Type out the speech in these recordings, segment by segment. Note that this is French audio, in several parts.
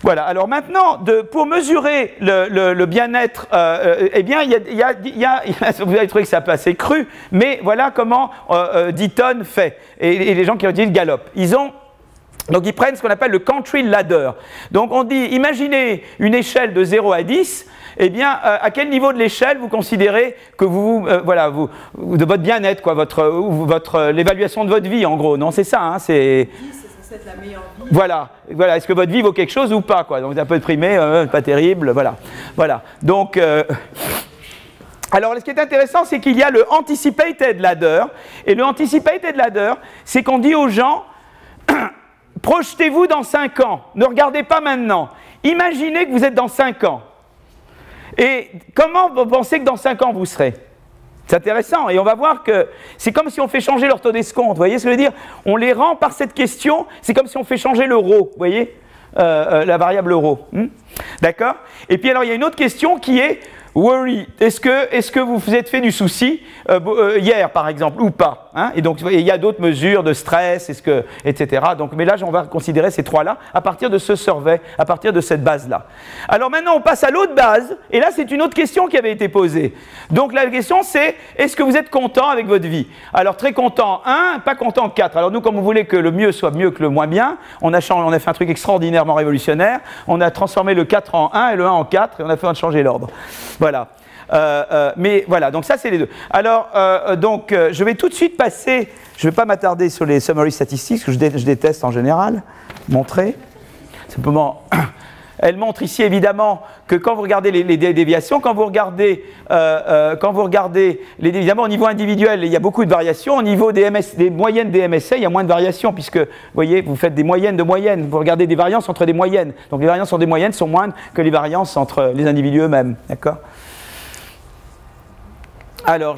Voilà, alors maintenant, pour mesurer le bien-être, eh bien, vous allez trouver que c'est un peu assez cru, mais voilà comment Deaton fait, et les gens qui ont dit Gallup. Donc ils prennent ce qu'on appelle le country ladder. Donc on dit, imaginez une échelle de 0 à 10, eh bien, à quel niveau de l'échelle vous considérez que de votre bien-être, quoi, l'évaluation de votre vie, en gros, non, c'est ça, hein, c'est... 10, c'est censé être la meilleure vie. Voilà, est-ce que votre vie vaut quelque chose ou pas, quoi, donc un peu déprimé, pas terrible, voilà. Donc, alors, ce qui est intéressant, c'est qu'il y a le anticipated ladder, et le anticipated ladder, c'est qu'on dit aux gens, projetez-vous dans 5 ans, ne regardez pas maintenant, imaginez que vous êtes dans 5 ans. Et comment vous pensez que dans 5 ans vous serez? C'est intéressant, et on va voir que c'est comme si on fait changer leur taux d'escompte, vous voyez ce que je veux dire? On les rend par cette question, c'est comme si on fait changer l'euro, vous voyez? La variable euro. D'accord? Et puis alors il y a une autre question qui est worry. Est-ce que vous vous êtes fait du souci hier par exemple ou pas, hein? Et donc il y a d'autres mesures de stress, etc. Donc, mais là on va considérer ces trois-là à partir de ce survey, à partir de cette base-là. Alors maintenant on passe à l'autre base, et là c'est une autre question qui avait été posée. Donc la question c'est, est-ce que vous êtes content avec votre vie? Alors très content 1, pas content 4. Alors nous, comme vous voulez que le mieux soit mieux que le moins bien, on a fait un truc extraordinairement révolutionnaire, on a transformé le 4 en 1 et le 1 en 4, et on a fait changer l'ordre. Voilà. Mais voilà, donc ça c'est les deux. Alors, je vais tout de suite passer, je ne vais pas m'attarder sur les summary statistiques, que je déteste en général, montrer. Simplement, elle montre ici évidemment que quand vous regardez les déviations, quand vous regardez les déviations au niveau individuel, il y a beaucoup de variations. Au niveau des moyennes des MSA, il y a moins de variations, puisque, vous voyez, vous faites des moyennes de moyennes. Vous regardez des variances entre des moyennes. Donc les variances entre des moyennes sont moindres que les variances entre les individus eux-mêmes. D'accord ? Alors,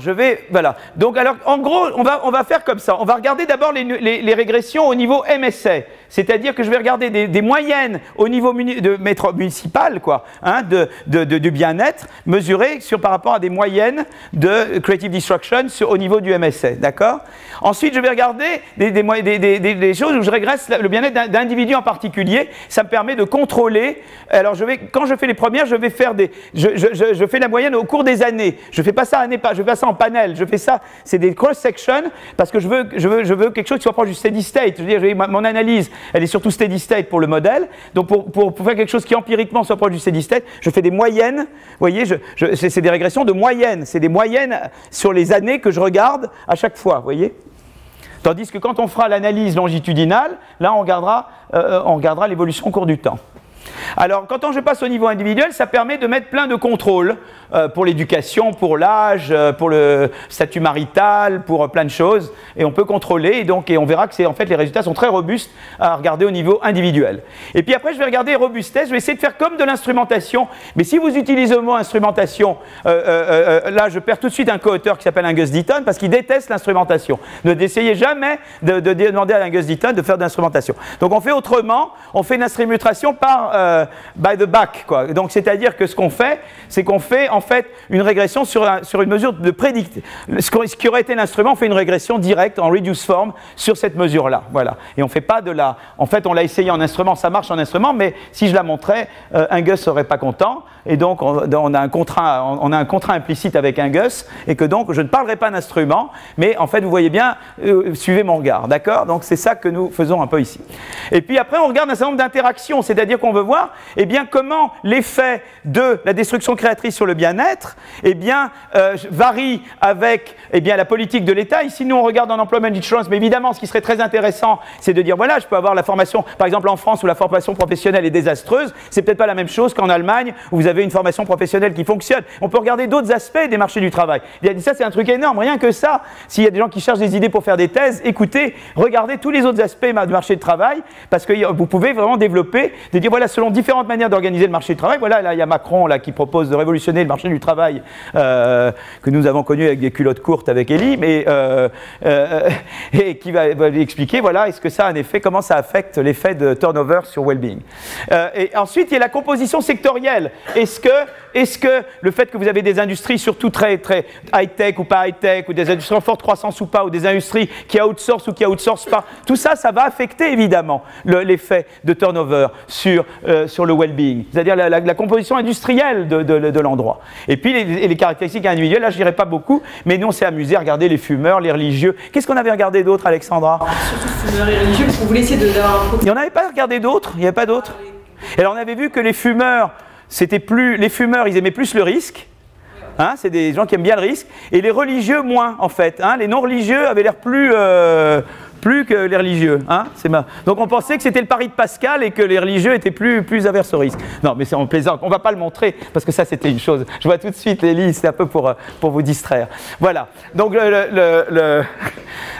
voilà. Donc, alors, en gros, on va faire comme ça. On va regarder d'abord les régressions au niveau MSA. C'est-à-dire que je vais regarder des moyennes au niveau municipal, quoi, hein, du bien-être, mesurées par rapport à des moyennes de Creative Destruction au niveau du MSA. D'accord ? Ensuite, je vais regarder des choses où je régresse le bien-être d'individus en particulier. Ça me permet de contrôler. Alors, quand je fais les premières, je vais faire je fais la moyenne au cours des années. Je ne fais pas ça année par, je fais ça en panel. Je fais ça, c'est des cross-sections, parce que je veux quelque chose qui soit proche du steady state. Je veux dire, mon analyse, elle est surtout steady state pour le modèle. Donc, pour faire quelque chose qui empiriquement soit proche du steady state, je fais des moyennes. Vous voyez, c'est des régressions de moyennes. C'est des moyennes sur les années que je regarde à chaque fois. Vous voyez ? Tandis que quand on fera l'analyse longitudinale, là, on regardera l'évolution au cours du temps. Alors, quand je passe au niveau individuel, ça permet de mettre plein de contrôles pour l'éducation, pour l'âge, pour le statut marital, pour plein de choses. Et on peut contrôler, et on verra que en fait, les résultats sont très robustes à regarder au niveau individuel. Et puis après, je vais regarder robustesse, je vais essayer de faire comme de l'instrumentation. Mais si vous utilisez le mot instrumentation, là, je perds tout de suite un co-auteur qui s'appelle Angus Deaton, parce qu'il déteste l'instrumentation. N'essayez jamais de demander à Angus Deaton de faire de l'instrumentation. Donc, on fait autrement, on fait une instrumentation par by the back, quoi. Donc, c'est-à-dire que ce qu'on fait, c'est qu'on fait en fait une régression sur une mesure de prédict. Ce qui aurait été l'instrument, on fait une régression directe en reduced form sur cette mesure-là. Voilà. Et on fait pas de la. En fait, on l'a essayé en instrument, ça marche en instrument, mais si je la montrais, Angus serait pas content. Et donc, on a un contrat implicite avec Angus, et que donc, je ne parlerai pas d'instrument, mais en fait, vous voyez bien, suivez mon regard, d'accord? Donc, c'est ça que nous faisons un peu ici. Et puis après, on regarde un certain nombre d'interactions, c'est-à-dire qu'on veut voir, eh bien, comment l'effet de la destruction créatrice sur le bien-être, eh bien, varie avec, eh bien, la politique de l'État. Ici, nous, on regarde en employment insurance, mais évidemment, ce qui serait très intéressant, c'est de dire, voilà, je peux avoir la formation, par exemple, en France, où la formation professionnelle est désastreuse, c'est peut-être pas la même chose qu'en Allemagne, où vous avez une formation professionnelle qui fonctionne. On peut regarder d'autres aspects des marchés du travail. Ça, c'est un truc énorme. Rien que ça, s'il y a des gens qui cherchent des idées pour faire des thèses, écoutez, regardez tous les autres aspects du marché du travail, parce que vous pouvez vraiment développer, de dire, voilà, selon différentes manières d'organiser le marché du travail, voilà, là, il y a Macron là, qui propose de révolutionner le marché du travail, que nous avons connu avec des culottes courtes avec Elie, mais, et qui va expliquer, voilà, est-ce que ça a un effet, comment ça affecte l'effet de turnover sur well-being. Et ensuite, il y a la composition sectorielle. Est-ce que le fait que vous avez des industries surtout très, très high-tech ou pas high-tech, ou des industries en forte croissance ou pas, ou des industries qui outsourcent ou qui outsourcent pas, tout ça, ça va affecter évidemment l'effet de turnover sur le well-being, c'est-à-dire la composition industrielle de l'endroit. Et puis les caractéristiques individuelles, là je dirais pas beaucoup, mais nous on s'est amusé à regarder les fumeurs, les religieux. Qu'est-ce qu'on avait regardé d'autre, Alexandra? Surtout fumeurs et religieux, parce qu'on voulait essayer d'avoir un... Il n'y en avait pas regardé d'autres? Il n'y avait pas d'autres? Et alors on avait vu que les fumeurs, ils aimaient plus le risque. Hein, c'est des gens qui aiment bien le risque, et les religieux moins en fait. Hein, les non-religieux avaient l'air plus que les religieux. Hein, donc on pensait que c'était le pari de Pascal et que les religieux étaient plus averses au risque. Non, mais c'est en plaisant. On ne va pas le montrer parce que ça c'était une chose. Je vois tout de suite Elie, c'est un peu pour vous distraire. Voilà. Donc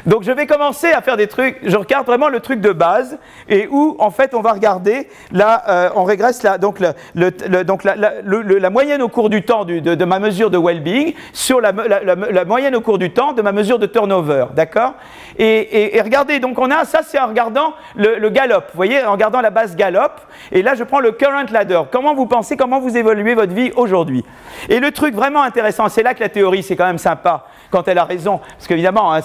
donc je vais commencer à faire des trucs. Je regarde vraiment le truc de base et où en fait on va regarder là, on régresse là. Donc la moyenne au cours du temps de ma mesure de well-being sur la moyenne au cours du temps de ma mesure de turnover, d'accord? Et regardez, donc on a ça, c'est en regardant le Gallup, vous voyez, en regardant la base Gallup. Et là, je prends le current ladder. Comment vous pensez, comment vous évoluez votre vie aujourd'hui? Et le truc vraiment intéressant, c'est là que la théorie, c'est quand même sympa quand elle a raison, parce qu'évidemment, hein,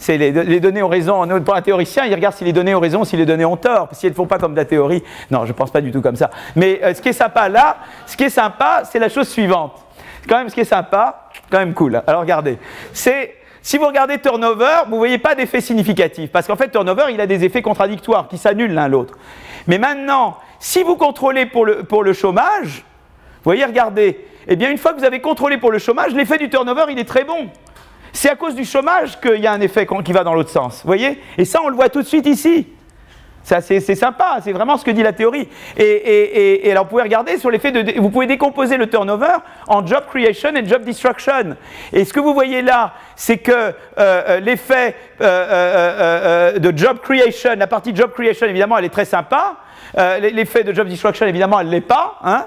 les données ont raison. Pour un théoricien, il regarde si les données ont raison, si les données ont tort, parce qu'elles ne font pas comme de la théorie. Non, je ne pense pas du tout comme ça. Mais ce qui est sympa là, c'est la chose suivante. Quand même, ce qui est sympa, quand même cool. Alors regardez, si vous regardez turnover, vous ne voyez pas d'effet significatif, parce qu'en fait, turnover, il a des effets contradictoires qui s'annulent l'un l'autre. Mais maintenant, si vous contrôlez pour le chômage, vous voyez, regardez, eh bien, une fois que vous avez contrôlé pour le chômage, l'effet du turnover, il est très bon. C'est à cause du chômage qu'il y a un effet qui va dans l'autre sens, vous voyez? Et ça, on le voit tout de suite ici. C'est sympa, c'est vraiment ce que dit la théorie. Et alors, vous pouvez regarder sur l'effet vous pouvez décomposer le turnover en job creation et job destruction. Et ce que vous voyez là, c'est que l'effet de job creation, la partie job creation, évidemment, elle est très sympa. L'effet de job destruction, évidemment, elle ne l'est pas. Hein.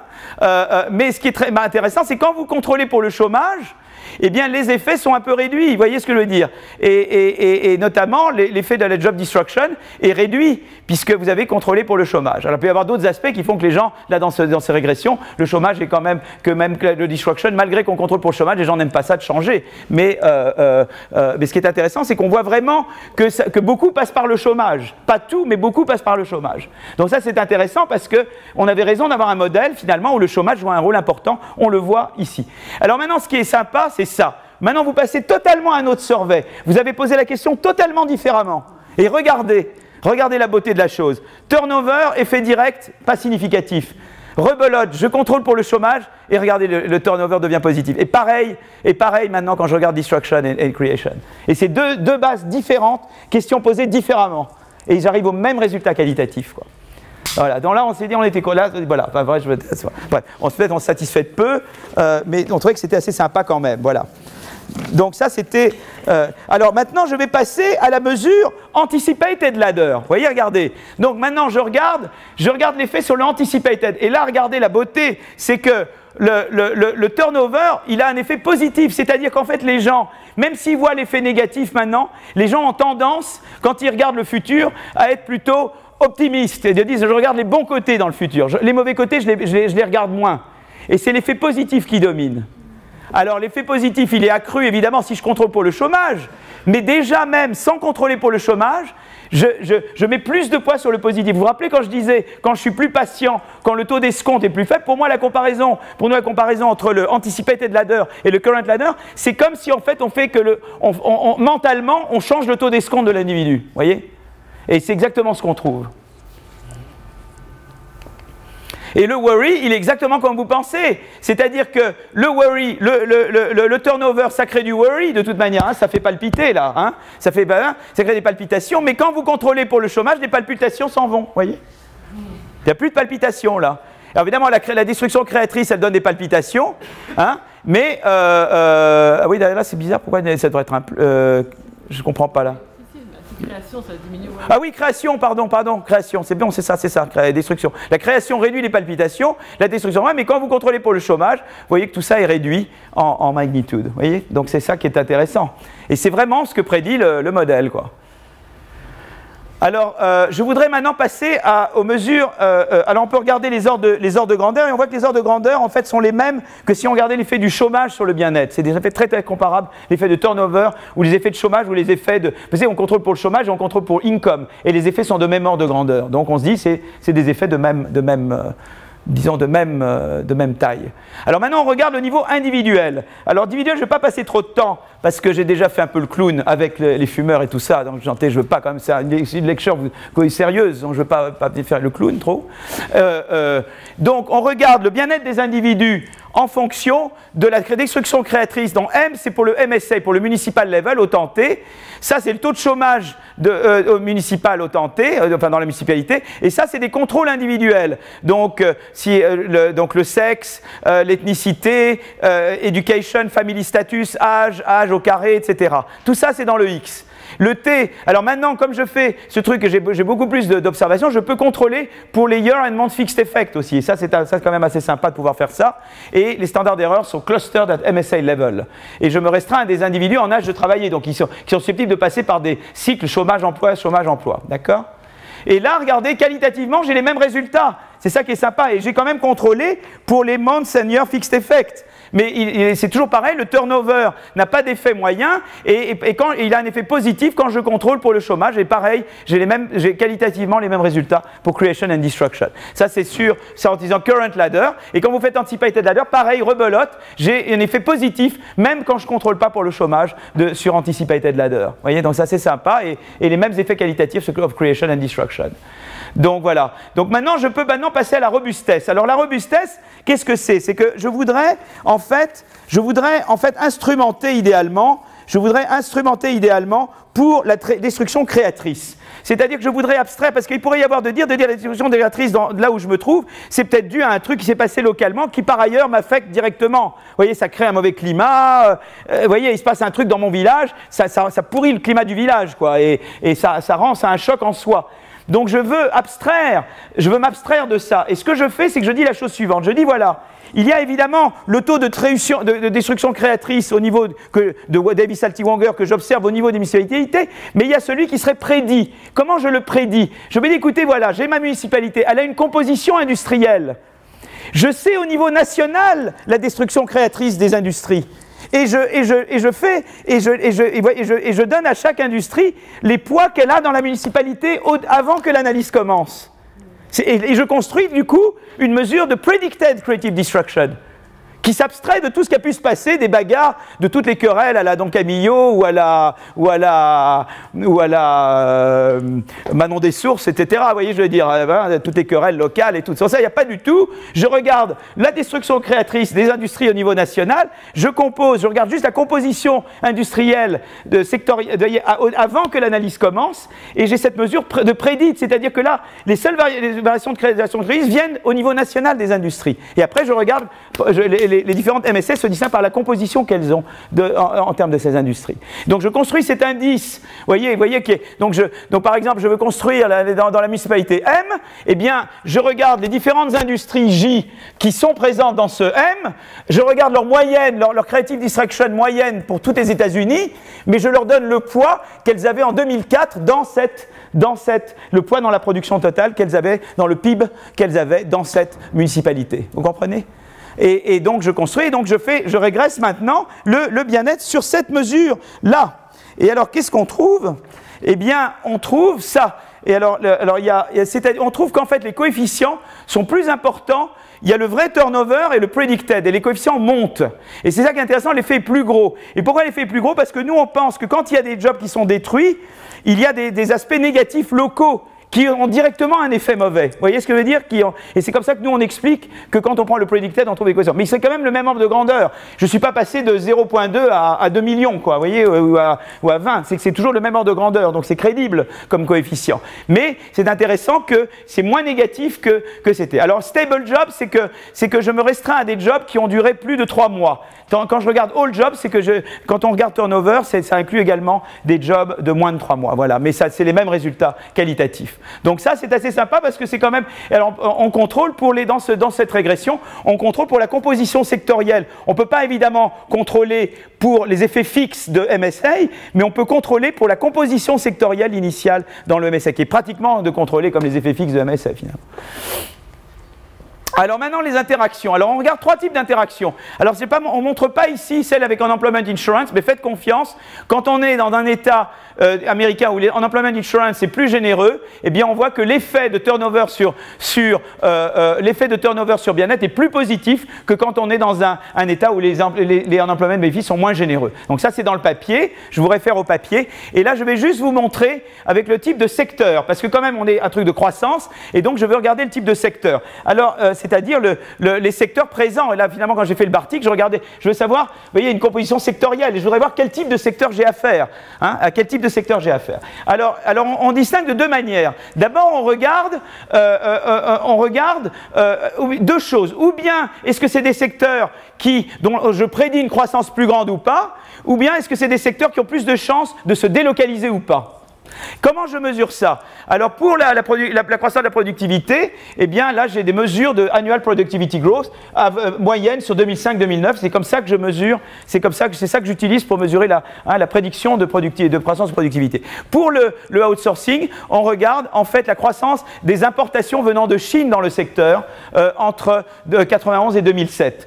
Mais ce qui est très intéressant, c'est quand vous contrôlez pour le chômage, eh bien, les effets sont un peu réduits. Vous voyez ce que je veux dire? Et notamment, l'effet de la job destruction est réduit, puisque vous avez contrôlé pour le chômage. Alors, il peut y avoir d'autres aspects qui font que les gens, là, dans ces régressions, le chômage est quand même que le destruction, malgré qu'on contrôle pour le chômage, les gens n'aiment pas ça de changer. Mais ce qui est intéressant, c'est qu'on voit vraiment que beaucoup passent par le chômage. Pas tout, mais beaucoup passent par le chômage. Donc ça, c'est intéressant parce qu'on avait raison d'avoir un modèle, finalement, où le chômage joue un rôle important. On le voit ici. Alors maintenant, ce qui est sympa, c'est ça. Maintenant, vous passez totalement à un autre survey. Vous avez posé la question totalement différemment. Et regardez la beauté de la chose. Turnover, effet direct, pas significatif. Rebelote, je contrôle pour le chômage, et regardez, le turnover devient positif. Et pareil maintenant quand je regarde destruction et creation. Et c'est deux bases différentes, questions posées différemment. Et ils arrivent au même résultat qualitatif, quoi. Voilà, donc là on s'est dit, on était là, voilà, enfin, bref, on se satisfait de peu, mais on trouvait que c'était assez sympa quand même, voilà. Donc ça c'était... alors maintenant je vais passer à la mesure anticipated ladder, vous voyez, regardez. Donc maintenant je regarde l'effet sur le anticipated, et là regardez la beauté, c'est que le turnover, il a un effet positif, c'est-à-dire qu'en fait les gens, même s'ils voient l'effet négatif maintenant, les gens ont tendance, quand ils regardent le futur, à être plutôt optimistes et de dire je regarde les bons côtés dans le futur. Les mauvais côtés, je les regarde moins. Et c'est l'effet positif qui domine. Alors l'effet positif, il est accru évidemment si je contrôle pour le chômage, mais déjà même sans contrôler pour le chômage, je mets plus de poids sur le positif. Vous vous rappelez quand je disais, quand je suis plus patient, quand le taux d'escompte est plus faible, pour nous la comparaison entre le anticipated ladder et le current ladder, c'est comme si en fait on fait que mentalement on change le taux d'escompte de l'individu, vous voyez? Et c'est exactement ce qu'on trouve. Et le worry, il est exactement comme vous pensez. C'est-à-dire que le worry, le turnover, ça crée du worry de toute manière. Hein, ça fait palpiter là. Hein, ça crée des palpitations. Mais quand vous contrôlez pour le chômage, les palpitations s'en vont. Vous voyez? Il n'y a plus de palpitations là. Alors évidemment, la destruction créatrice, elle donne des palpitations. Hein, mais, oui, là c'est bizarre. Pourquoi ça devrait être un... je ne comprends pas là. Création, ça diminue. Ouais. Ah oui, création, pardon, création, c'est bon, c'est ça, destruction. La création réduit les palpitations, la destruction, ouais, mais quand vous contrôlez pour le chômage, vous voyez que tout ça est réduit en magnitude, vous voyez? Donc c'est ça qui est intéressant. Et c'est vraiment ce que prédit le modèle, quoi. Alors, je voudrais maintenant passer aux mesures. Alors, on peut regarder les ordres de grandeur, et on voit que les ordres de grandeur, en fait, sont les mêmes que si on regardait l'effet du chômage sur le bien-être. C'est des effets très, très comparables, l'effet de turnover, ou les effets de chômage, ou les effets de... Vous savez, on contrôle pour le chômage et on contrôle pour income, et les effets sont de même ordre de grandeur. Donc, on se dit, c'est des effets de même taille. Alors maintenant, on regarde le niveau individuel. Alors individuel, je ne vais pas passer trop de temps, parce que j'ai déjà fait un peu le clown avec les fumeurs et tout ça, donc je ne veux pas quand même, c'est une lecture sérieuse, donc je ne veux pas faire le clown trop. Donc on regarde le bien-être des individus en fonction de la destruction créatrice. Donc M, c'est pour le MSA, pour le municipal level, au temps T. Ça, c'est le taux de chômage au municipal au temps T, enfin dans la municipalité. Et ça, c'est des contrôles individuels. Donc, donc le sexe, l'ethnicité, education, family status, âge au carré, etc. Tout ça, c'est dans le X. Le T, alors maintenant, comme je fais ce truc et j'ai beaucoup plus d'observations, je peux contrôler pour les year and month fixed effect aussi. Et ça, c'est quand même assez sympa de pouvoir faire ça. Et les standards d'erreur sont clustered at MSA level. Et je me restreins à des individus en âge de travailler, donc qui sont susceptibles de passer par des cycles chômage-emploi, chômage-emploi. D'accord ? Et là, regardez, qualitativement, j'ai les mêmes résultats. C'est ça qui est sympa. Et j'ai quand même contrôlé pour les months and year fixed effect. Mais c'est toujours pareil, le turnover n'a pas d'effet moyen et quand il a un effet positif quand je contrôle pour le chômage. Et pareil, j'ai qualitativement les mêmes résultats pour creation and destruction. Ça, c'est sûr, c'est en utilisant current ladder. Et quand vous faites anticipated ladder, pareil, rebelote, j'ai un effet positif même quand je ne contrôle pas pour le chômage sur anticipated ladder. Vous voyez, donc ça, c'est sympa. Et les mêmes effets qualitatifs sur creation and destruction. Donc voilà. Donc maintenant, je peux passer à la robustesse. Alors la robustesse, qu'est-ce que c'est? C'est que je voudrais en fait instrumenter idéalement pour la destruction créatrice. C'est-à-dire que je voudrais abstraire, parce qu'il pourrait y avoir de dire la destruction créatrice là où je me trouve, c'est peut-être dû à un truc qui s'est passé localement qui par ailleurs m'affecte directement. Vous voyez, ça crée un mauvais climat, vous voyez, il se passe un truc dans mon village, ça pourrit le climat du village, quoi, et ça rend ça un choc en soi. Donc je veux m'abstraire de ça. Et ce que je fais, c'est que je dis la chose suivante. Je dis voilà, il y a évidemment le taux de destruction créatrice au niveau de Davis-Altiwanger que j'observe au niveau des municipalités, mais il y a celui qui serait prédit. Comment je le prédis? Je vais dire, écoutez, voilà, j'ai ma municipalité, elle a une composition industrielle. Je sais au niveau national la destruction créatrice des industries. Et je donne à chaque industrie les poids qu'elle a dans la municipalité avant que l'analyse commence. Et je construis du coup une mesure de predicted creative destruction qui s'abstrait de tout ce qui a pu se passer, des bagarres, de toutes les querelles à la Don Camillo ou à la Manon des Sources, etc. Vous voyez, je veux dire, toutes les querelles locales et tout ça. Ça, il n'y a pas du tout. Je regarde la destruction créatrice des industries au niveau national. Je regarde juste la composition industrielle avant que l'analyse commence. Et j'ai cette mesure de prédite, c'est-à-dire que là, les seules variations de création viennent au niveau national des industries. Et après, je regarde les différentes MSS se distinguent par la composition qu'elles ont en termes de ces industries. Donc je construis cet indice, vous voyez donc par exemple je veux construire dans la municipalité M, eh bien je regarde les différentes industries J qui sont présentes dans ce M, je regarde leur moyenne, leur creative destruction moyenne pour toutes les États-Unis, mais je leur donne le poids qu'elles avaient en 2004 le poids dans la production totale qu'elles avaient, dans le PIB qu'elles avaient dans cette municipalité. Vous comprenez ? Et donc je construis, et donc je régresse maintenant le bien-être sur cette mesure-là. Et alors qu'est-ce qu'on trouve? Eh bien, on trouve ça. Et alors on trouve qu'en fait les coefficients sont plus importants. Il y a le vrai turnover et le predicted, et les coefficients montent. Et c'est ça qui est intéressant, l'effet est plus gros. Et pourquoi l'effet est plus gros? Parce que nous, on pense que quand il y a des jobs qui sont détruits, il y a des aspects négatifs locaux qui ont directement un effet mauvais. Vous voyez ce que je veux dire? Et c'est comme ça que nous, on explique que quand on prend le predicted, on trouve les coefficients. Mais c'est quand même le même ordre de grandeur. Je ne suis pas passé de 0,2 à 2 millions, quoi, vous voyez, ou à 20. C'est toujours le même ordre de grandeur, donc c'est crédible comme coefficient. Mais c'est intéressant que c'est moins négatif que c'était. Alors, stable job, c'est que je me restreins à des jobs qui ont duré plus de 3 mois. Quand je regarde all jobs, c'est que quand on regarde turnover, ça inclut également des jobs de moins de 3 mois. Voilà, mais ça, c'est les mêmes résultats qualitatifs. Donc ça, c'est assez sympa parce que c'est quand même... Alors, on contrôle dans cette régression, on contrôle pour la composition sectorielle. On ne peut pas évidemment contrôler pour les effets fixes de MSA, mais on peut contrôler pour la composition sectorielle initiale dans le MSA, qui est pratiquement de contrôler comme les effets fixes de MSA finalement. Alors maintenant les interactions. Alors on regarde 3 types d'interactions. Alors on ne montre pas ici celle avec Unemployment Insurance, mais faites confiance. Quand on est dans un État américain où l'Unemployment Insurance est plus généreux, eh bien on voit que l'effet de turnover sur bien-être est plus positif que quand on est dans un État où les Unemployment Benefits sont moins généreux. Donc ça c'est dans le papier. Je vous réfère au papier. Et là je vais juste vous montrer avec le type de secteur, parce que quand même on est un truc de croissance, et donc je veux regarder le type de secteur. Alors c'est-à-dire les secteurs présents. Et là, finalement, quand j'ai fait le Bartik, je veux savoir, vous voyez, une composition sectorielle, et je voudrais voir quel type de secteur j'ai affaire. Hein, à quel type de secteur j'ai affaire. Alors on distingue de 2 manières. D'abord, on regarde 2 choses. Ou bien, est-ce que c'est des secteurs dont je prédis une croissance plus grande ou pas, ou bien est-ce que c'est des secteurs qui ont plus de chances de se délocaliser ou pas. Comment je mesure ça? Alors pour la croissance de la productivité, eh bien là j'ai des mesures de Annual Productivity Growth moyenne sur 2005-2009. C'est comme ça que je mesure, c'est ça que j'utilise pour mesurer la prédiction de croissance de productivité. Pour le outsourcing, on regarde en fait la croissance des importations venant de Chine dans le secteur entre 91 et 2007,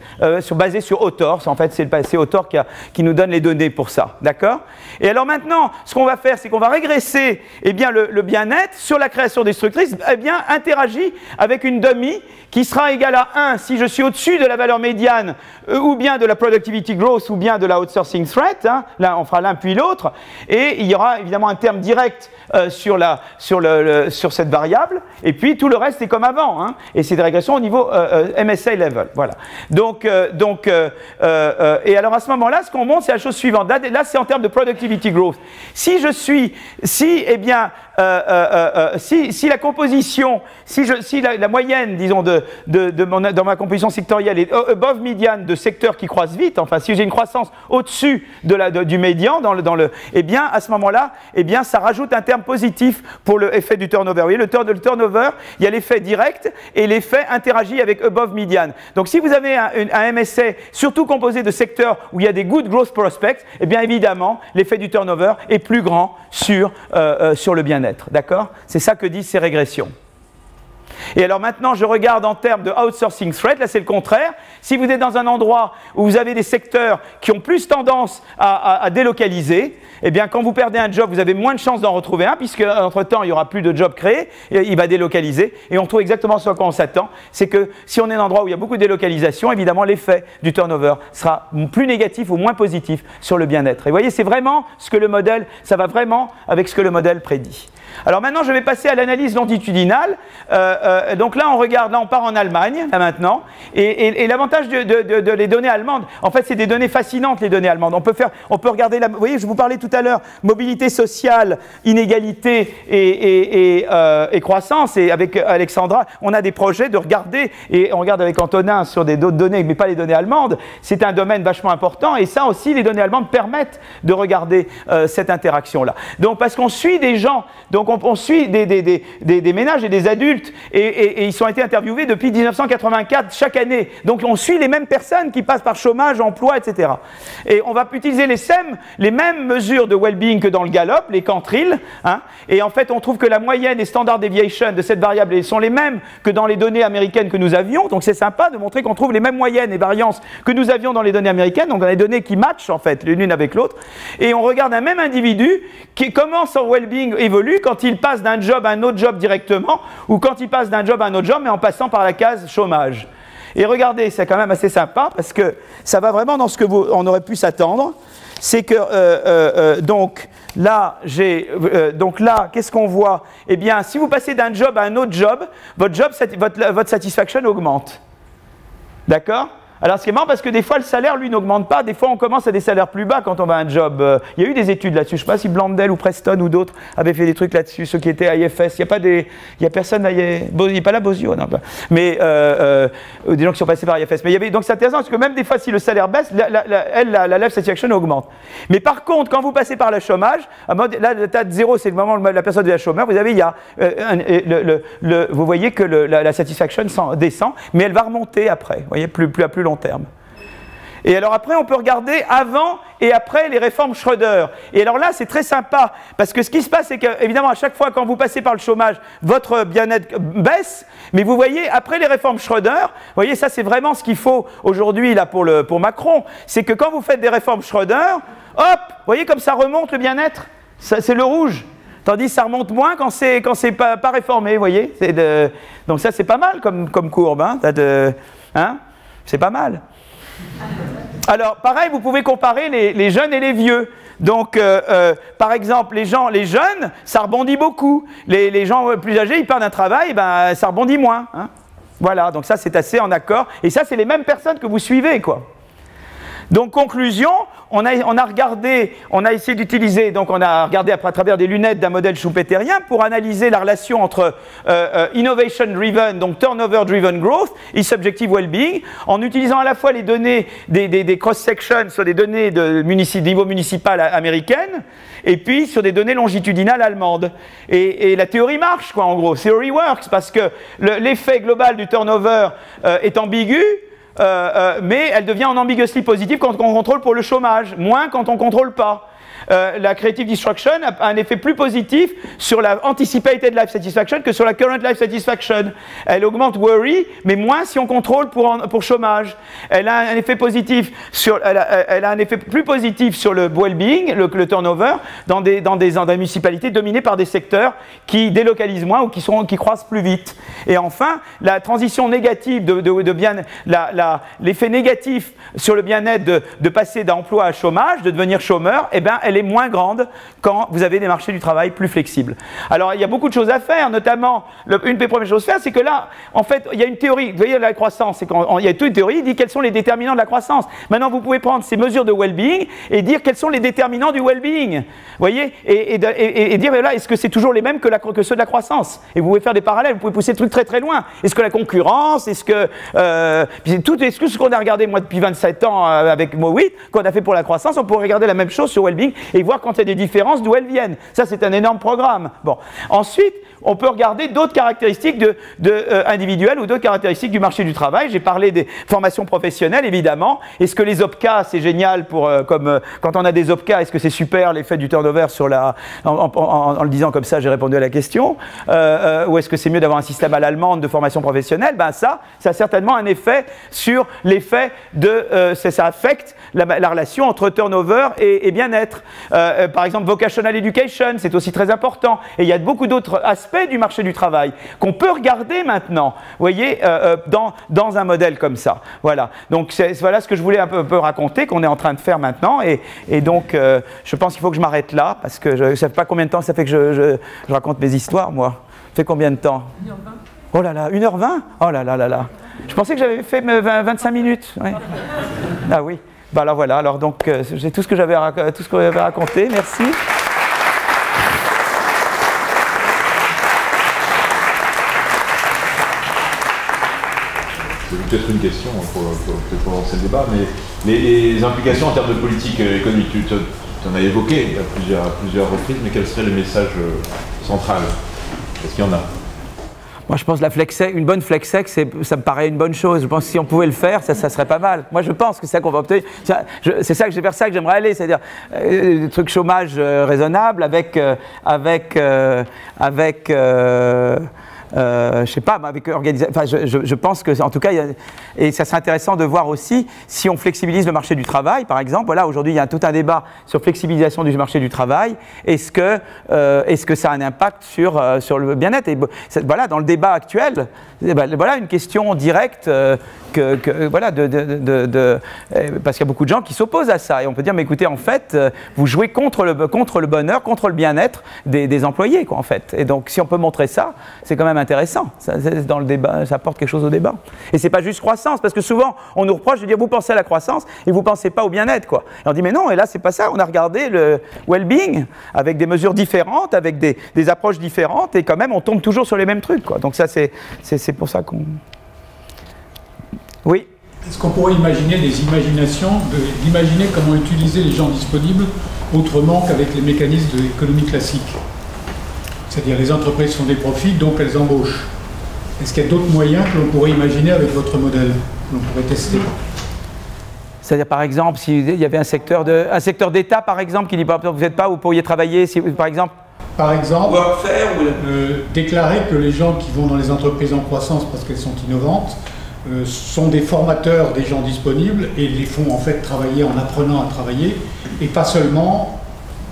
basé sur Autor. En fait c'est Autor qui nous donne les données pour ça, d'accord? Et alors maintenant, ce qu'on va faire, c'est qu'on va régresser eh bien, le bien-être sur la création destructrice, eh bien, interagit avec une dummy qui sera égale à 1 si je suis au-dessus de la valeur médiane ou bien de la productivity growth ou bien de la outsourcing threat. Hein. Là, on fera l'un puis l'autre. Et il y aura évidemment un terme direct sur cette variable. Et puis, tout le reste est comme avant. Hein. Et c'est des régressions au niveau MSA level. Voilà. Et alors, à ce moment-là, ce qu'on montre, c'est la chose suivante. Là, c'est en termes de productivity growth. Si la composition, si la moyenne, disons, dans ma composition sectorielle est above median de secteurs qui croissent vite, enfin, si j'ai une croissance au-dessus du médian, eh bien, à ce moment-là, eh bien, ça rajoute un terme positif pour l'effet du turnover. Vous voyez, le turnover, il y a l'effet direct et l'effet interagit avec above median. Donc, si vous avez un MSA, surtout composé de secteurs où il y a des good growth prospects, eh bien, évidemment, l'effet du turnover est plus grand sur le bien-être. D'accord? C'est ça que disent ces régressions. Et alors maintenant, je regarde en termes de outsourcing threat, là c'est le contraire. Si vous êtes dans un endroit où vous avez des secteurs qui ont plus tendance à délocaliser, eh bien quand vous perdez un job, vous avez moins de chances d'en retrouver un, puisque entre-temps, il n'y aura plus de jobs créés, et il va délocaliser, et on trouve exactement ce à quoi on s'attend, c'est que si on est dans un endroit où il y a beaucoup de délocalisation, évidemment l'effet du turnover sera plus négatif ou moins positif sur le bien-être. Et vous voyez, c'est vraiment ce que le modèle, ça va vraiment avec ce que le modèle prédit. Alors maintenant, je vais passer à l'analyse longitudinale. Donc là, on part en Allemagne, là maintenant. Et l'avantage de les données allemandes, en fait, c'est des données fascinantes, les données allemandes. On peut regarder, vous voyez, je vous parlais tout à l'heure, mobilité sociale, inégalité et croissance. Et avec Alexandra, on a des projets de regarder, et on regarde avec Antonin sur d'autres données, mais pas les données allemandes. C'est un domaine vachement important. Et ça aussi, les données allemandes permettent de regarder cette interaction-là. Donc, parce qu'on suit des gens, donc on suit des ménages et des adultes, et ils ont été interviewés depuis 1984 chaque année. Donc on suit les mêmes personnes qui passent par chômage, emploi, etc. Et on va utiliser les mêmes mesures de well-being que dans le Gallup, les quantiles, hein, et en fait on trouve que la moyenne et standard deviation de cette variable sont les mêmes que dans les données américaines que nous avions. Donc c'est sympa de montrer qu'on trouve les mêmes moyennes et variances que nous avions dans les données américaines, donc dans les données qui matchent en fait l'une avec l'autre. Et on regarde un même individu comment son well-being évolue quand il passe d'un job à un autre job directement, ou quand il passe d'un job à un autre job, mais en passant par la case chômage. Et regardez, c'est quand même assez sympa, parce que ça va vraiment dans ce que on aurait pu s'attendre. C'est que, donc là, qu'est-ce qu'on voit? Eh bien, si vous passez d'un job à un autre job, votre satisfaction augmente. D'accord? Alors, c'est marrant parce que des fois, le salaire, lui, n'augmente pas. Des fois, on commence à des salaires plus bas quand on va à un job. Il y a eu des études là-dessus. Je ne sais pas si Blondel ou Preston ou d'autres avaient fait des trucs là-dessus, ceux qui étaient à IFS. Il n'y a personne à IFS. Il n'est pas là, Bozio, non. Mais des gens qui sont passés par IFS. Mais il y avait, donc, c'est intéressant parce que même des fois, si le salaire baisse, la life satisfaction augmente. Mais par contre, quand vous passez par le chômage, là, le tas de 0, c'est le moment où la personne devient chômeur. Vous avez, il y a, vous voyez que la satisfaction descend, mais elle va remonter après. Vous voyez, à plus long terme. Et alors après, on peut regarder avant et après les réformes Schröder. Et alors là, c'est très sympa, parce que ce qui se passe, c'est qu'évidemment, à chaque fois, quand vous passez par le chômage, votre bien-être baisse, mais vous voyez, après les réformes Schröder, vous voyez, ça c'est vraiment ce qu'il faut aujourd'hui là pour Macron, c'est que quand vous faites des réformes Schröder, hop, vous voyez comme ça remonte le bien-être, c'est le rouge. Tandis que ça remonte moins quand c'est pas réformé, vous voyez. Donc ça, c'est pas mal comme courbe, hein, c'est pas mal. Alors, pareil, vous pouvez comparer les jeunes et les vieux. Donc, par exemple, les jeunes, ça rebondit beaucoup. Les gens plus âgés, ils perdent un travail, ben, ça rebondit moins. Hein. Voilà, donc ça, c'est assez en accord. Et ça, c'est les mêmes personnes que vous suivez, quoi. Donc, conclusion, on a essayé d'utiliser, donc on a regardé à travers des lunettes d'un modèle schumpeterien pour analyser la relation entre innovation driven, donc turnover driven growth et subjective well-being, en utilisant à la fois les données des cross-sections sur des données de niveau municipal américaines, et puis sur des données longitudinales allemandes. Et la théorie marche, quoi, en gros. Theory works, parce que l'effet global du turnover est ambigu, mais elle devient en ambiguously positive quand on contrôle pour le chômage, moins quand on ne contrôle pas. La creative destruction a un effet plus positif sur la anticipated life satisfaction que sur la current life satisfaction. Elle augmente worry, mais moins si on contrôle pour chômage. Elle a un effet positif elle a un effet plus positif sur le well-being, le turnover, dans des municipalités dominées par des secteurs qui délocalisent moins ou qui croissent plus vite. Et enfin, la transition négative l'effet négatif sur le bien-être de passer d'emploi à chômage, de devenir chômeur, eh bien, elle est moins grande quand vous avez des marchés du travail plus flexibles. Alors, il y a beaucoup de choses à faire, notamment, une des premières choses à faire, c'est que là, en fait, il y a une théorie, vous voyez, la croissance, il y a toute une théorie, il dit quels sont les déterminants de la croissance. Maintenant, vous pouvez prendre ces mesures de well-being et dire quels sont les déterminants du well-being, vous voyez, et dire, là, est-ce que c'est toujours les mêmes que ceux de la croissance? Et vous pouvez faire des parallèles, vous pouvez pousser le truc très très loin. Est-ce que la concurrence, est-ce que tout ce qu'on a regardé, moi, depuis 27 ans avec Mowit, qu'on a fait pour la croissance, on pourrait regarder la même chose sur well-being et voir quand il y a des différences d'où elles viennent. Ça, c'est un énorme programme. Bon. Ensuite, on peut regarder d'autres caractéristiques individuelles ou d'autres caractéristiques du marché du travail. J'ai parlé des formations professionnelles, évidemment. Est-ce que les OPCA, c'est génial quand on a des OPCA, est-ce que c'est super l'effet du turnover en le disant comme ça, j'ai répondu à la question. Ou est-ce que c'est mieux d'avoir un système à l'allemande de formation professionnelle? Ben ça a certainement un effet sur l'effet ça affecte la relation entre turnover et bien-être. Par exemple, vocational education, c'est aussi très important. Et il y a beaucoup d'autres aspects du marché du travail qu'on peut regarder maintenant, vous voyez, dans un modèle comme ça. Voilà. Donc, voilà ce que je voulais un peu raconter, qu'on est en train de faire maintenant. Et donc, je pense qu'il faut que je m'arrête là, parce que je ne sais pas combien de temps ça fait que je raconte mes histoires, moi. Ça fait combien de temps? 1h20. Oh là là, 1h20? Oh là là là là. Je pensais que j'avais fait 25 minutes. Ouais. Ah oui. Bah alors voilà, alors donc j'ai tout ce que j'avais raconté, merci. Peut-être une question pour lancer le débat, mais les implications en termes de politique économique, tu en as évoqué à plusieurs reprises, mais quel serait le message central? Est-ce qu'il y en a? Moi, je pense que une bonne flexec, ça me paraît une bonne chose. Je pense que si on pouvait le faire, ça serait pas mal. Moi, je pense que c'est ça qu'on va obtenir. C'est vers ça que j'aimerais aller, c'est-à-dire des trucs chômage raisonnable avec je sais pas, avec organisation. Enfin, je pense que, en tout cas, et ça serait intéressant de voir aussi si on flexibilise le marché du travail, par exemple. Voilà, aujourd'hui, il y a tout un débat sur flexibilisation du marché du travail. Est-ce que ça a un impact sur le bien-être? Et voilà, dans le débat actuel, voilà une question directe voilà, parce qu'il y a beaucoup de gens qui s'opposent à ça. Et on peut dire, mais écoutez, en fait, vous jouez contre le bonheur, contre le bien-être des employés, quoi, en fait. Et donc, si on peut montrer ça, c'est quand même intéressant. Dans le débat, ça apporte quelque chose au débat. Et c'est pas juste croissance, parce que souvent, on nous reproche de dire, vous pensez à la croissance et vous pensez pas au bien-être, quoi. Et on dit, mais non, et là, c'est pas ça. On a regardé le well-being avec des mesures différentes, avec des approches différentes, et quand même, on tombe toujours sur les mêmes trucs, quoi. Donc ça, c'est pour ça qu'on... Oui. Est-ce qu'on pourrait imaginer des imaginations, d'imaginer comment utiliser les gens disponibles autrement qu'avec les mécanismes de l'économie classique? C'est-à-dire les entreprises font des profits, donc elles embauchent. Est-ce qu'il y a d'autres moyens que l'on pourrait imaginer avec votre modèle, que l'on pourrait tester? C'est-à-dire, par exemple, s'il y avait un secteur d'État, par exemple, qui dit, vous n'êtes pas, vous pourriez travailler, si, par exemple... Par exemple, déclarer que les gens qui vont dans les entreprises en croissance parce qu'elles sont innovantes sont des formateurs des gens disponibles et les font en fait travailler en apprenant à travailler et pas seulement...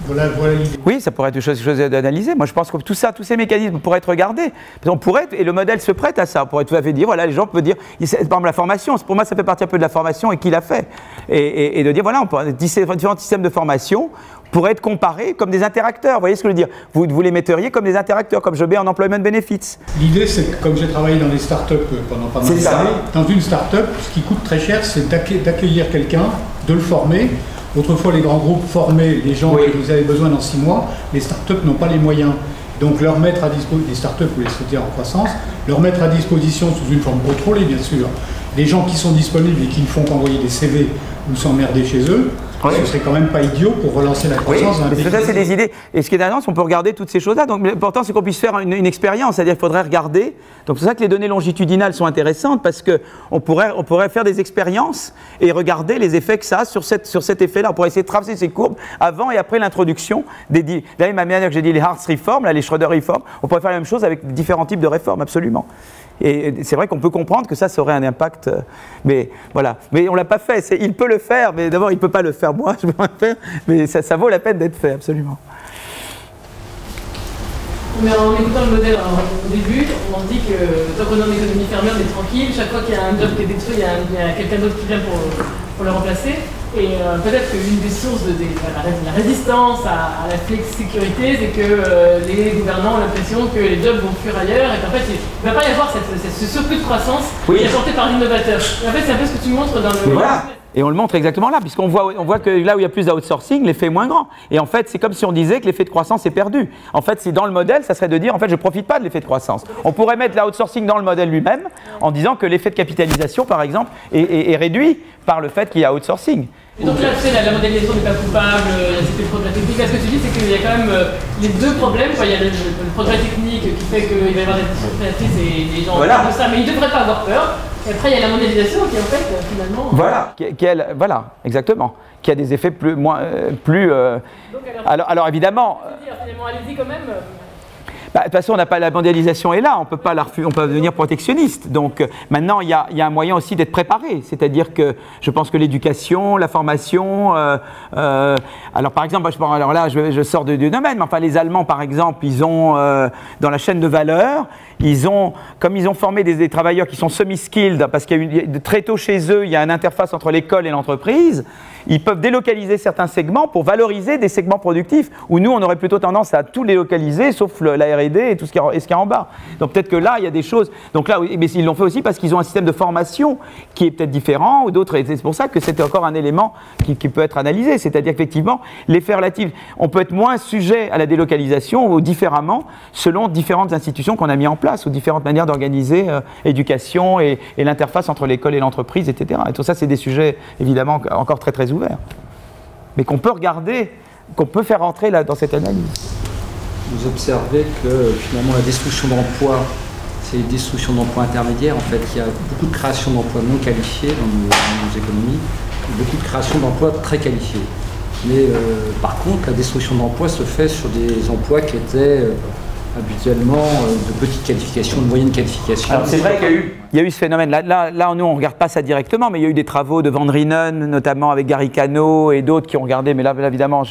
Voilà l'idée. Oui, ça pourrait être quelque chose d'analyser. Moi, je pense que tout ça, tous ces mécanismes pourraient être regardés. On pourrait, et le modèle se prête à ça. On pourrait tout à fait dire, voilà, les gens peuvent dire, par exemple, la formation, pour moi, ça fait partie un peu de la formation et qui l'a fait. Et de dire, voilà, on peut, différents systèmes de formation pourraient être comparés comme des interacteurs. Vous voyez ce que je veux dire? Vous les metteriez comme des interacteurs, comme je mets en employment benefits. L'idée, c'est que comme j'ai travaillé dans les startups pendant pas mal d'années, dans une startup, ce qui coûte très cher, c'est d'accueillir quelqu'un, de le former. Autrefois, les grands groupes formaient les gens que vous avez besoin dans 6 mois. Les startups n'ont pas les moyens. Donc, leur mettre à disposition, les startups ou les sociétés en croissance, leur mettre à disposition sous une forme contrôlée, bien sûr, les gens qui sont disponibles et qui ne font qu'envoyer des CV ou s'emmerder chez eux, ce serait quand même pas idiot pour relancer la croissance. Oui, ça, c'est des idées. Et ce qui est intéressant, c'est qu'on peut regarder toutes ces choses-là. Donc, l'important, c'est qu'on puisse faire une expérience. C'est-à-dire qu'il faudrait regarder. Donc, c'est ça que les données longitudinales sont intéressantes parce qu'on pourrait faire des expériences et regarder les effets que ça a sur cet effet-là. On pourrait essayer de tracer ces courbes avant et après l'introduction de la même manière que j'ai dit les Hartz Reform, les Schroeder Reform. On pourrait faire la même chose avec différents types de réformes, absolument. Et c'est vrai qu'on peut comprendre que ça aurait un impact, mais voilà. Mais on ne l'a pas fait. Il peut le faire, mais d'abord, il ne peut pas le faire. Moi, je peux le faire, mais ça vaut la peine d'être fait, absolument. Mais en écoutant le modèle au début, on dit que tant qu'on est en économie fermée, on est tranquille. Chaque fois qu'il y a un job qui est détruit, il y a quelqu'un d'autre qui vient pour le remplacer. Et peut-être que l'une des sources de la résistance à la flex-sécurité, c'est que les gouvernants ont l'impression que les jobs vont fuir ailleurs et qu'en fait, il ne va pas y avoir ce surplus de croissance qui est apporté par l'innovateur. En fait, c'est un peu ce que tu montres dans le... Voilà. Et on le montre exactement là, puisqu'on voit que là où il y a plus d'outsourcing, l'effet est moins grand. Et en fait, c'est comme si on disait que l'effet de croissance est perdu. En fait, c'est dans le modèle, ça serait de dire, en fait, je ne profite pas de l'effet de croissance. On pourrait mettre l'outsourcing dans le modèle lui-même, en disant que l'effet de capitalisation, par exemple, est réduit par le fait qu'il y a outsourcing. Et donc là, tu sais, la modélisation n'est pas coupable, c'était le progrès technique. Là, ce que tu dis, c'est qu'il y a quand même les deux problèmes. Il y a le progrès technique qui fait qu'il va y avoir des discussions créatrices et des gens voilà. de ça, mais ils ne devraient pas avoir peur. Et après, il y a la mondialisation qui, en fait, finalement... Voilà, voilà, exactement. Qui a des effets plus... Donc, alors évidemment... Finalement, allez-y quand même... De toute façon, la mondialisation est là, on peut pas on peut devenir protectionniste. Donc maintenant, il y a un moyen aussi d'être préparé. C'est-à-dire que je pense que l'éducation, la formation... alors par exemple, alors là, je sors du domaine, mais enfin les Allemands, par exemple, ils ont, dans la chaîne de valeur, comme ils ont formé des travailleurs qui sont semi-skilled, parce qu'il très tôt chez eux, il y a une interface entre l'école et l'entreprise, ils peuvent délocaliser certains segments pour valoriser des segments productifs, où nous, on aurait plutôt tendance à tout délocaliser, sauf la R&D et tout ce qu'il y a en bas. Donc peut-être que là, il y a des choses... Donc là, mais ils l'ont fait aussi parce qu'ils ont un système de formation qui est peut-être différent, ou d'autres, et c'est pour ça que c'est encore un élément qui peut être analysé. C'est-à-dire qu'effectivement, l'effet relatif, on peut être moins sujet à la délocalisation, ou différemment, selon différentes institutions qu'on a mis en place, ou différentes manières d'organiser l'éducation et l'interface entre l'école et l'entreprise, etc. Et tout ça, c'est des sujets, évidemment, encore très très ouverts, mais qu'on peut regarder, qu'on peut faire entrer là, dans cette analyse. Vous observez que finalement la destruction d'emplois, c'est une destruction d'emplois intermédiaires. En fait, il y a beaucoup de création d'emplois non qualifiés dans nos économies, et beaucoup de création d'emplois très qualifiés. Mais par contre, la destruction d'emplois se fait sur des emplois qui étaient habituellement de petite qualification, de moyenne qualification. Alors c'est vrai qu'il y a eu, il y a eu ce phénomène. Là, nous, on ne regarde pas ça directement, mais il y a eu des travaux de Van Rienen, notamment avec Gary Cano et d'autres qui ont regardé, mais là, évidemment,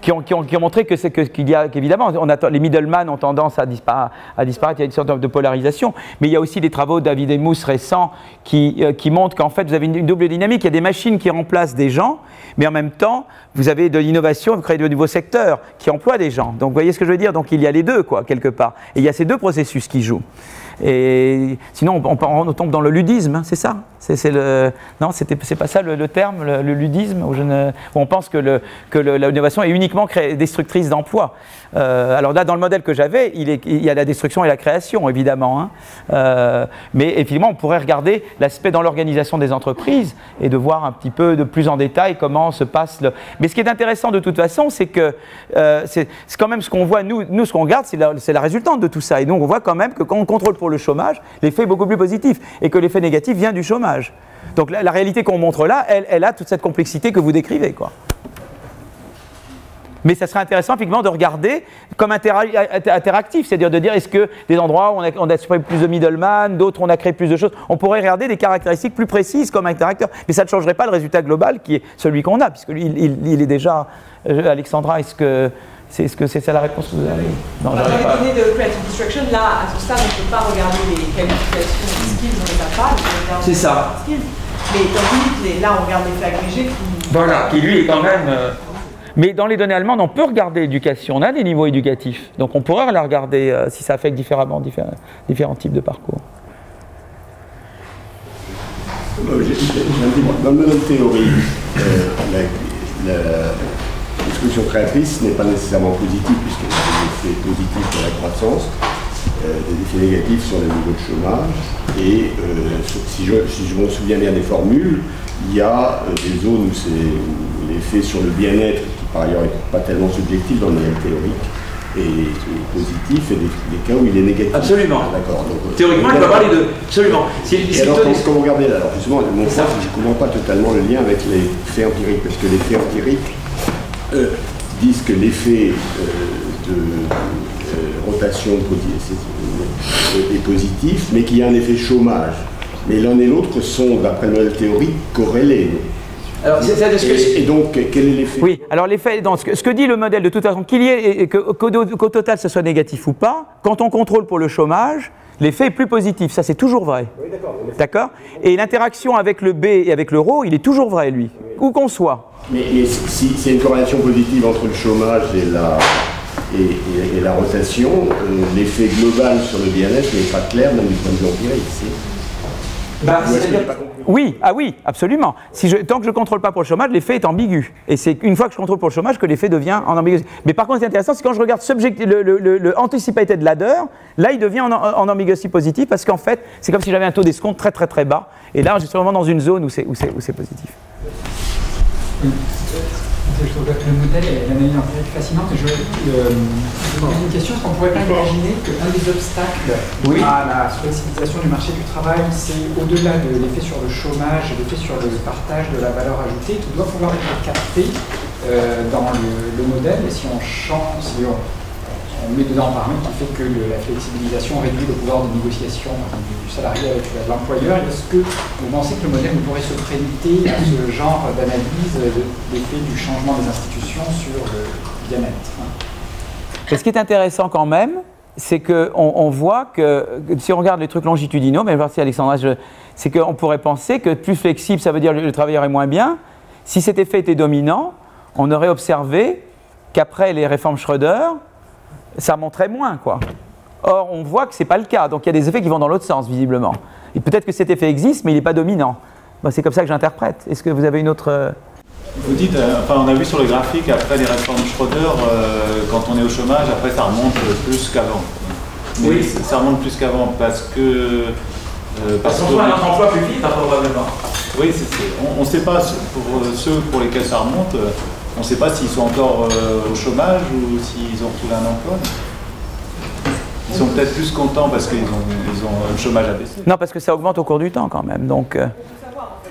qui ont montré qu'évidemment, les middlemen ont tendance à disparaître, il y a une sorte de polarisation, mais il y a aussi des travaux de David Emmous récents qui montrent qu'en fait, vous avez une double dynamique. Il y a des machines qui remplacent des gens, mais en même temps, vous avez de l'innovation, vous créez de nouveaux secteurs qui emploient des gens. Donc, vous voyez ce que je veux dire? Donc, il y a les deux, quoi, quelque part. Et il y a ces deux processus qui jouent. Et sinon, on tombe dans le ludisme, hein, c'est ça? Non, c'est pas ça le terme, le ludisme, où on pense que l'innovation est uniquement destructrice d'emplois. Alors là, dans le modèle que j'avais, il y a la destruction et la création, évidemment. Hein. Mais effectivement, on pourrait regarder l'aspect dans l'organisation des entreprises et de voir un petit peu de plus en détail comment se passe le... Mais ce qui est intéressant de toute façon, c'est que c'est quand même ce qu'on voit, nous ce qu'on regarde, c'est la résultante de tout ça. Et donc on voit quand même que quand on contrôle pour le chômage, l'effet est beaucoup plus positif et que l'effet négatif vient du chômage. Donc la réalité qu'on montre là, elle a toute cette complexité que vous décrivez, quoi. Mais ça serait intéressant effectivement de regarder comme interactif, c'est-à-dire de dire est-ce que des endroits où on a supprimé plus de middleman, d'autres on a créé plus de choses, on pourrait regarder des caractéristiques plus précises comme interacteur. Mais ça ne changerait pas le résultat global qui est celui qu'on a, puisque il est déjà... Alexandra, est-ce que c'est ça la réponse que vous avez? Non, dans les données de Creative Destruction, là, à ce stade, on ne peut pas regarder les qualifications des skills, on ne les a pas. C'est ça. Skills. Mais tandis que là, on regarde l'effet agrégé qui... Voilà, qui lui est quand même... Mais dans les données allemandes, on peut regarder l'éducation, on a des niveaux éducatifs. Donc on pourrait la regarder si ça affecte différemment différents types de parcours. Dans le modèle théorique, la destruction créatrice n'est pas nécessairement positive, puisqu'il y a des effets positifs sur la croissance, des effets négatifs sur les niveaux de chômage. Et si je me souviens bien des formules, il y a des zones où l'effet sur le bien-être, qui par ailleurs n'est pas tellement subjectif dans le modèle théorique, est positif, et des cas où il est négatif. Absolument. D'accord. Théoriquement, il peut avoir les deux. Absolument. Et alors, quand vous regardez là, alors justement, mon point, c'est que je ne comprends pas totalement le lien avec les faits empiriques, parce que les faits empiriques disent que l'effet de rotation est positif, mais qu'il y a un effet chômage. Mais l'un et l'autre sont, d'après le modèle théorique, corrélés. Alors, et donc, quel est l'effet? Oui, alors l'effet, ce que dit le modèle de toute façon, qu'il y ait, qu'au total ce soit négatif ou pas, quand on contrôle pour le chômage, l'effet est plus positif, ça c'est toujours vrai. Oui, d'accord. D'accord? Et l'interaction avec le B et avec le ρ, il est toujours vrai, lui, où qu'on soit. Mais si c'est une corrélation positive entre le chômage et la rotation, l'effet global sur le bien-être n'est pas clair, même du point de vue empirique. Oui, absolument. Tant que je ne contrôle pas pour le chômage, l'effet est ambigu. Et c'est une fois que je contrôle pour le chômage que l'effet devient en ambigu. Mais par contre, c'est intéressant, c'est quand je regarde le anticipated ladder, là, il devient en ambiguïté positif parce qu'en fait, c'est comme si j'avais un taux d'escompte très très très bas. Et là, je suis vraiment dans une zone où c'est positif. Je trouve que le modèle est l'analyse empirique fascinante. Je me pose une question, est-ce qu'on ne pourrait pas imaginer qu'un des obstacles à la flexibilisation du marché du travail, c'est au-delà de l'effet sur le chômage et l'effet sur le partage de la valeur ajoutée, qui doit pouvoir être capté dans le modèle, et si on change, si on met dedans un paramètre qui fait que la flexibilisation réduit le pouvoir de négociation du salarié avec l'employeur, est-ce que vous pensez que le modèle ne pourrait se prêter à ce genre d'analyse d'effet du changement des institutions sur le bien-être? Et ce qui est intéressant quand même, c'est qu'on voit que, si on regarde les trucs longitudinaux, mais merci Alexandra, c'est qu'on pourrait penser que plus flexible, ça veut dire que le travailleur est moins bien. Si cet effet était dominant, on aurait observé qu'après les réformes Schröder, ça montrait moins, quoi. Or, on voit que ce n'est pas le cas. Donc, il y a des effets qui vont dans l'autre sens, visiblement. Et peut-être que cet effet existe, mais il n'est pas dominant. Bon, c'est comme ça que j'interprète. Est-ce que vous avez une autre... Vous dites, on a vu sur le graphique, après les réformes Schröder, quand on est au chômage, après ça remonte plus qu'avant. Oui. Ça remonte plus qu'avant parce que... parce qu'on a notre emploi plus vite, probablement. Oui, on ne sait pas, pour ceux pour lesquels ça remonte, on ne sait pas s'ils sont encore au chômage ou s'ils ont retrouvé un emploi. Ils sont peut-être plus contents parce qu'ils ont le chômage à baisser. Non, parce que ça augmente au cours du temps quand même. Donc,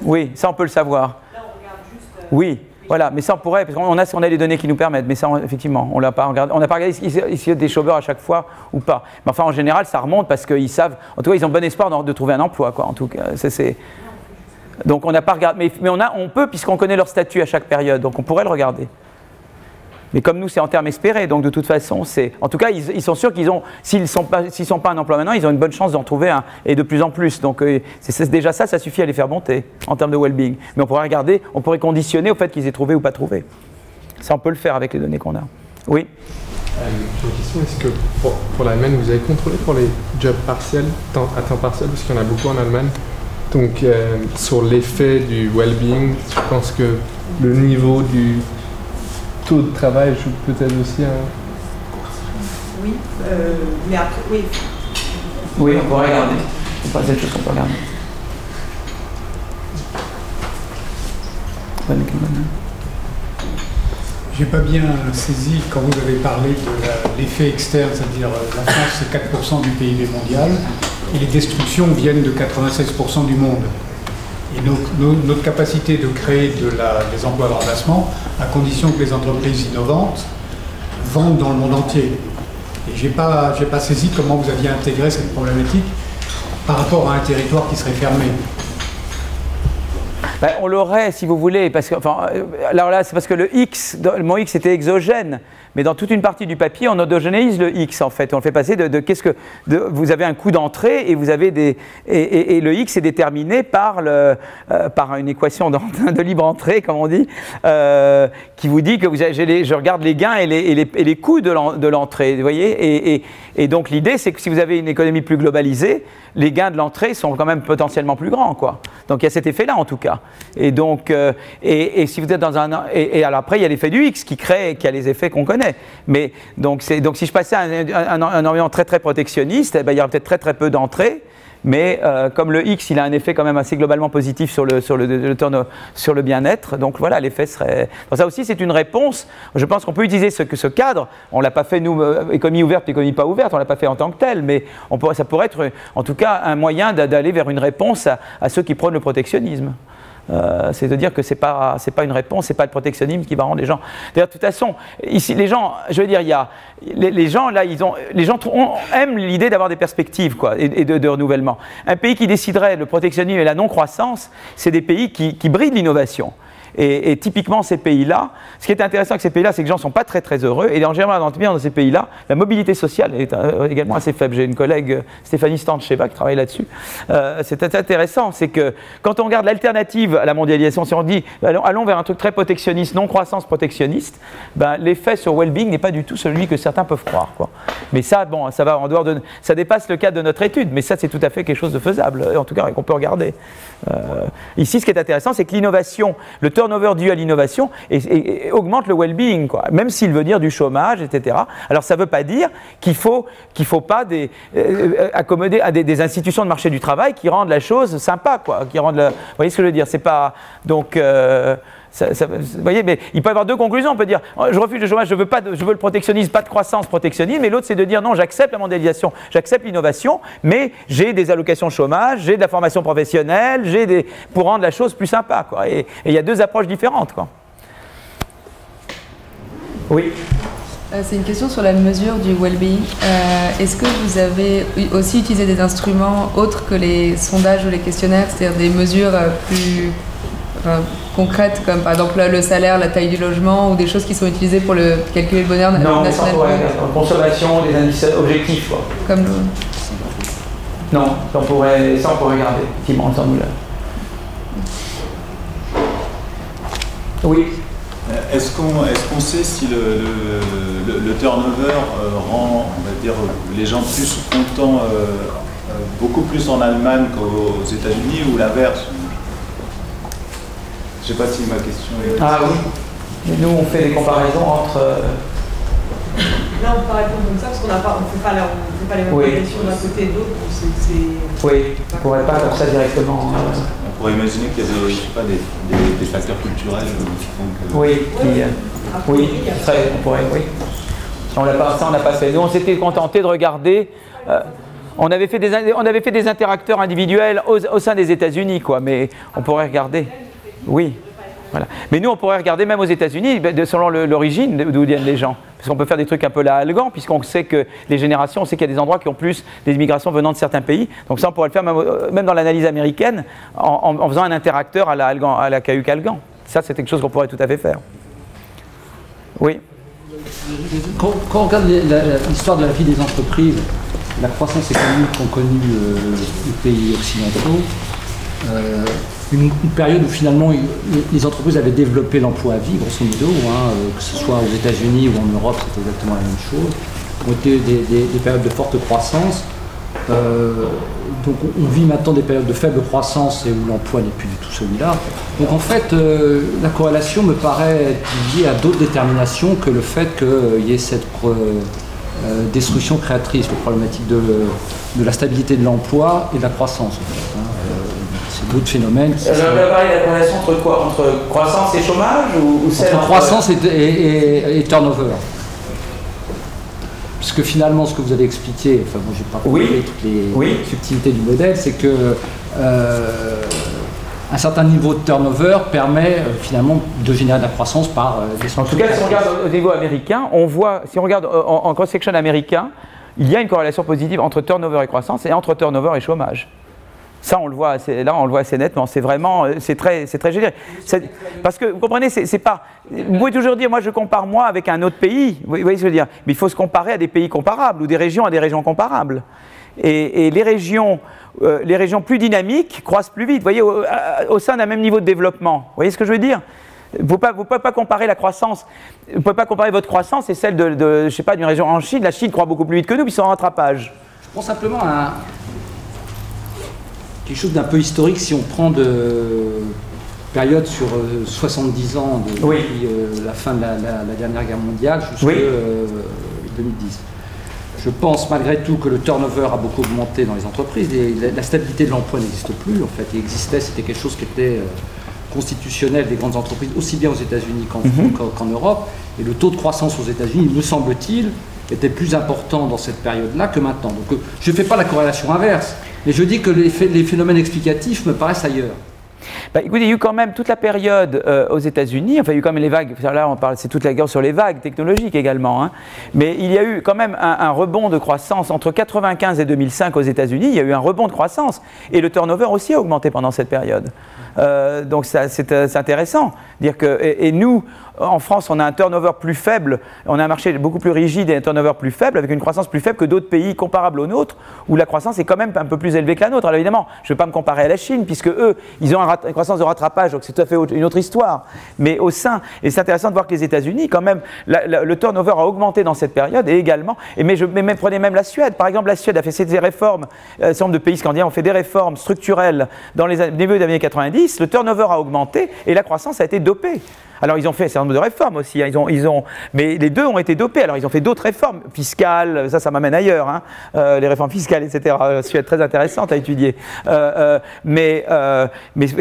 oui, ça on peut le savoir. Là, on regarde juste... Oui. Voilà, mais ça on pourrait, parce qu'on a les données qui nous permettent, mais ça effectivement, on n'a pas regardé s'il y a des chômeurs à chaque fois ou pas. Mais enfin en général ça remonte parce qu'ils savent, en tout cas ils ont bon espoir de trouver un emploi, quoi. En tout cas, donc on n'a pas regardé, mais on peut puisqu'on connaît leur statut à chaque période, donc on pourrait le regarder. Mais comme nous, c'est en termes espérés, donc de toute façon, en tout cas, ils sont sûrs qu'ils ont, s'ils ne sont pas un emploi maintenant, ils ont une bonne chance d'en trouver un, et de plus en plus. Donc déjà ça suffit à les faire monter en termes de well-being. Mais on pourrait regarder, on pourrait conditionner au fait qu'ils aient trouvé ou pas trouvé. Ça, on peut le faire avec les données qu'on a. Oui. J'ai une question, est-ce que pour l'Allemagne, vous avez contrôlé pour les jobs partiels, à temps partiel, parce qu'il y en a beaucoup en Allemagne. Donc, sur l'effet du well-being, je pense que le niveau du taux de travail joue peut-être aussi un... Oui, mais après, oui. Oui, on pourrait regarder. C'est pas cette chose qu'on peut regarder. J'ai pas bien saisi quand vous avez parlé de l'effet externe, c'est-à-dire la France c'est 4% du PIB mondial et les destructions viennent de 96% du monde. Et notre capacité de créer des emplois de remplacement, à condition que les entreprises innovantes vendent dans le monde entier. Et j'ai pas saisi comment vous aviez intégré cette problématique par rapport à un territoire qui serait fermé. Ben, on l'aurait, si vous voulez, parce que, enfin, alors là, c'est parce que le mot X était exogène, mais dans toute une partie du papier, on endogénéise le X, en fait. On le fait passer vous avez un coût d'entrée et vous avez et le X est déterminé par une équation de libre entrée, comme on dit, qui vous dit que je regarde les gains et les coûts de l'entrée, vous voyez. Et donc l'idée, c'est que si vous avez une économie plus globalisée, les gains de l'entrée sont quand même potentiellement plus grands, quoi. Donc il y a cet effet-là, en tout cas. Et donc, si vous êtes dans alors après, il y a l'effet du X qui a les effets qu'on connaît. Mais donc si je passais à un environnement très très protectionniste, il y aura peut-être très très peu d'entrées. Mais comme le X, il a un effet quand même assez globalement positif sur le bien-être, donc voilà, l'effet serait... Donc ça aussi, c'est une réponse. Je pense qu'on peut utiliser ce cadre. On ne l'a pas fait, nous, économie ouverte, économie pas ouverte, on ne l'a pas fait en tant que tel, mais ça pourrait être, en tout cas, un moyen d'aller vers une réponse à ceux qui prônent le protectionnisme. C'est de dire que c'est pas une réponse, c'est pas le protectionnisme qui va rendre les gens. D'ailleurs, de toute façon, ici, les gens, je veux dire, il y a les gens là, les gens aiment l'idée d'avoir des perspectives, quoi, et de renouvellement. Un pays qui déciderait le protectionnisme et la non-croissance, c'est des pays qui brident l'innovation. Et typiquement, ces pays-là, ce qui est intéressant avec ces pays-là, c'est que les gens ne sont pas très très heureux. Et en général, dans ces pays-là, la mobilité sociale est également assez faible. J'ai une collègue, Stéphanie Stancheva, qui travaille là-dessus. C'est intéressant, c'est que quand on regarde l'alternative à la mondialisation, si on dit allons vers un truc très protectionniste, non-croissance protectionniste, ben, l'effet sur well-being n'est pas du tout celui que certains peuvent croire, quoi. Mais ça, bon, ça va en dehors ça dépasse le cadre de notre étude, mais ça, c'est tout à fait quelque chose de faisable, en tout cas, qu'on peut regarder. Ici, ce qui est intéressant, c'est que l'innovation, le turnover dû à l'innovation augmente le well-being, quoi, même s'il veut dire du chômage, etc. Alors ça ne veut pas dire qu'il faut pas accommoder à des institutions de marché du travail qui rendent la chose sympa, quoi, vous voyez ce que je veux dire, c'est pas donc vous voyez, mais il peut y avoir deux conclusions. On peut dire je refuse le chômage, je veux le protectionnisme, pas de croissance, protectionnisme. Mais l'autre, c'est de dire non, j'accepte la mondialisation, j'accepte l'innovation, mais j'ai des allocations chômage, j'ai de la formation professionnelle, pour rendre la chose plus sympa, quoi. Et il y a deux approches différentes, quoi. Oui. C'est une question sur la mesure du well-being. Est-ce que vous avez aussi utilisé des instruments autres que les sondages ou les questionnaires, c'est-à-dire des mesures plus concrètes, comme par exemple le salaire, la taille du logement, ou des choses qui sont utilisées pour calculer le bonheur national? Non, consommation, des indices objectifs, quoi. Comme Non, ça on pourrait regarder, effectivement, ensemble. Oui. Est-ce qu'on sait si le turnover rend, on va dire, les gens plus contents, beaucoup plus en Allemagne qu'aux États-Unis, ou l'inverse? Je ne sais pas si ma question est... Ah oui. Et nous, on fait des comparaisons entre... Là, on ne peut pas répondre comme ça parce qu'on ne fait pas les mêmes conditions d'un côté et de l'autre. Oui, on ne pourrait pas comme ça directement. On pourrait imaginer qu'il y a des facteurs culturels qui font que... Oui, on pourrait, oui. On n'a pas fait. Nous, on s'était contenté de regarder... on avait fait des interacteurs individuels au sein des États-Unis, quoi, mais on pourrait regarder. Oui. Voilà. Mais nous, on pourrait regarder même aux États-Unis, selon l'origine d'où viennent les gens. Parce qu'on peut faire des trucs un peu là allegants, puisqu'on sait que les générations, on sait qu'il y a des endroits qui ont plus des immigrations venant de certains pays. Donc ça, on pourrait le faire même dans l'analyse américaine, en faisant un interacteur à la KU-Calgan. Ça, c'est quelque chose qu'on pourrait tout à fait faire. Oui. Quand on regarde l'histoire de la vie des entreprises, la croissance économique qu'ont connue les pays occidentaux, une période où finalement les entreprises avaient développé l'emploi à vie, grosso modo, que ce soit aux États-Unis ou en Europe, c'était exactement la même chose, ont été des périodes de forte croissance. Donc on vit maintenant des périodes de faible croissance et où l'emploi n'est plus du tout celui-là. Donc en fait, la corrélation me paraît être liée à d'autres déterminations que le fait qu'il y ait cette destruction créatrice, la problématique de la stabilité de l'emploi et de la croissance. C'est d'autres phénomènes. Je vais parler de la corrélation entre quoi? Entre croissance et chômage ou entre croissance et turnover. Puisque finalement, ce que vous avez expliqué, enfin moi j'ai pas compris toutes les subtilités du modèle, c'est que un certain niveau de turnover permet finalement de générer de la croissance par des... En tout cas, si on regarde au niveau américain, on voit, si on regarde en cross-section américain, il y a une corrélation positive entre turnover et croissance et entre turnover et chômage. Ça, on le voit assez nettement. C'est vraiment, c'est très généreux. Parce que, vous comprenez, c'est pas... Vous pouvez toujours dire, moi, je compare moi avec un autre pays. Vous voyez ce que je veux dire? Mais il faut se comparer à des pays comparables ou des régions à des régions comparables. Et les régions plus dynamiques croissent plus vite. Vous voyez, au sein d'un même niveau de développement. Vous voyez ce que je veux dire? Vous ne pouvez pas comparer la croissance. Vous ne pouvez pas comparer votre croissance et celle je sais pas, d'une région en Chine. La Chine croît beaucoup plus vite que nous, puis ils sont en rattrapage. Je prends simplement quelque chose d'un peu historique, si on prend de période sur 70 ans depuis la fin de la dernière guerre mondiale jusqu'à 2010. Je pense malgré tout que le turnover a beaucoup augmenté dans les entreprises et la stabilité de l'emploi n'existe plus. En fait, il existait, c'était quelque chose qui était constitutionnel des grandes entreprises, aussi bien aux États-Unis qu'en Europe. Et le taux de croissance aux États-Unis, me semble-t-il, était plus important dans cette période-là que maintenant. Donc je ne fais pas la corrélation inverse. Mais je dis que les phénomènes explicatifs me paraissent ailleurs. Bah, écoutez, il y a eu quand même toute la période aux États-Unis, enfin il y a eu quand même les vagues, là on parle, c'est toute la guerre sur les vagues technologiques également, hein. Mais il y a eu quand même un rebond de croissance entre 1995 et 2005 aux États-Unis, il y a eu un rebond de croissance et le turnover aussi a augmenté pendant cette période. Donc c'est intéressant. Dire que, et nous, en France, on a un turnover plus faible, on a un marché beaucoup plus rigide et un turnover plus faible, avec une croissance plus faible que d'autres pays comparables aux nôtres, où la croissance est quand même un peu plus élevée que la nôtre. Alors évidemment, je ne vais pas me comparer à la Chine, puisque eux, ils ont une croissance de rattrapage, donc c'est tout à fait une autre histoire. Mais au sein, et c'est intéressant de voir que les États-Unis, quand même, le turnover a augmenté dans cette période, et également, prenez même la Suède. Par exemple, la Suède a fait des réformes, un certain nombre de pays scandinaves ont fait des réformes structurelles dans les débuts des années 90, le turnover a augmenté, et la croissance a été dopée. Alors ils ont fait un certain nombre de réformes aussi, hein. Mais les deux ont été dopés. Alors ils ont fait d'autres réformes fiscales, ça m'amène ailleurs, hein. Les réformes fiscales, etc. Suède très intéressante à étudier. Mais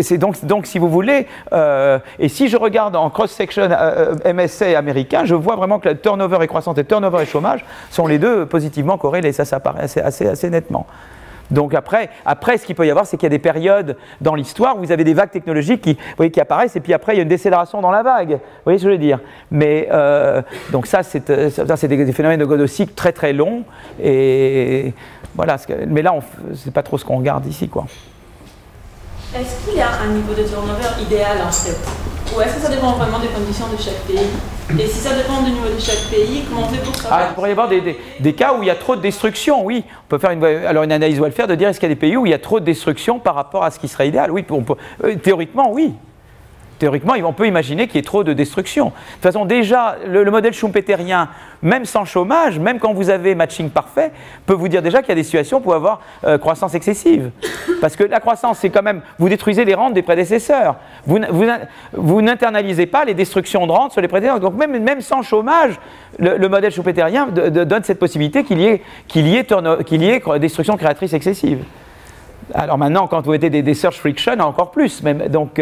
c'est donc si vous voulez, et si je regarde en cross-section MSA américain, je vois vraiment que le turnover et croissance et turnover et chômage sont les deux positivement corrélés. Ça apparaît assez nettement. Donc après, ce qu'il peut y avoir, c'est qu'il y a des périodes dans l'histoire où vous avez des vagues technologiques qui apparaissent, et puis après, il y a une décélération dans la vague. Vous voyez ce que je veux dire? Mais donc ça, c'est des phénomènes de cycle très très longs. Et voilà. Mais là, c'est pas trop ce qu'on regarde ici, quoi. Est-ce qu'il y a un niveau de turnover idéal en fait? Ou est-ce que ça dépend vraiment des conditions de chaque pays? Et si ça dépend du niveau de chaque pays, comment on fait pour savoir? Il pourrait y avoir des cas où il y a trop de destruction, oui. On peut faire une analyse welfare de dire est-ce qu'il y a des pays où il y a trop de destruction par rapport à ce qui serait idéal? Oui, théoriquement, oui. Théoriquement, on peut imaginer qu'il y ait trop de destruction. De toute façon, déjà, le modèle schumpeterien, même sans chômage, même quand vous avez matching parfait, peut vous dire déjà qu'il y a des situations pour avoir croissance excessive. Parce que la croissance, c'est quand même, vous détruisez les rentes des prédécesseurs. Vous n'internalisez pas les destructions de rentes sur les prédécesseurs. Donc même sans chômage, le modèle schumpeterien donne cette possibilité qu'il y ait destruction créatrice excessive. Alors maintenant, quand vous mettez des search friction, encore plus. Même, donc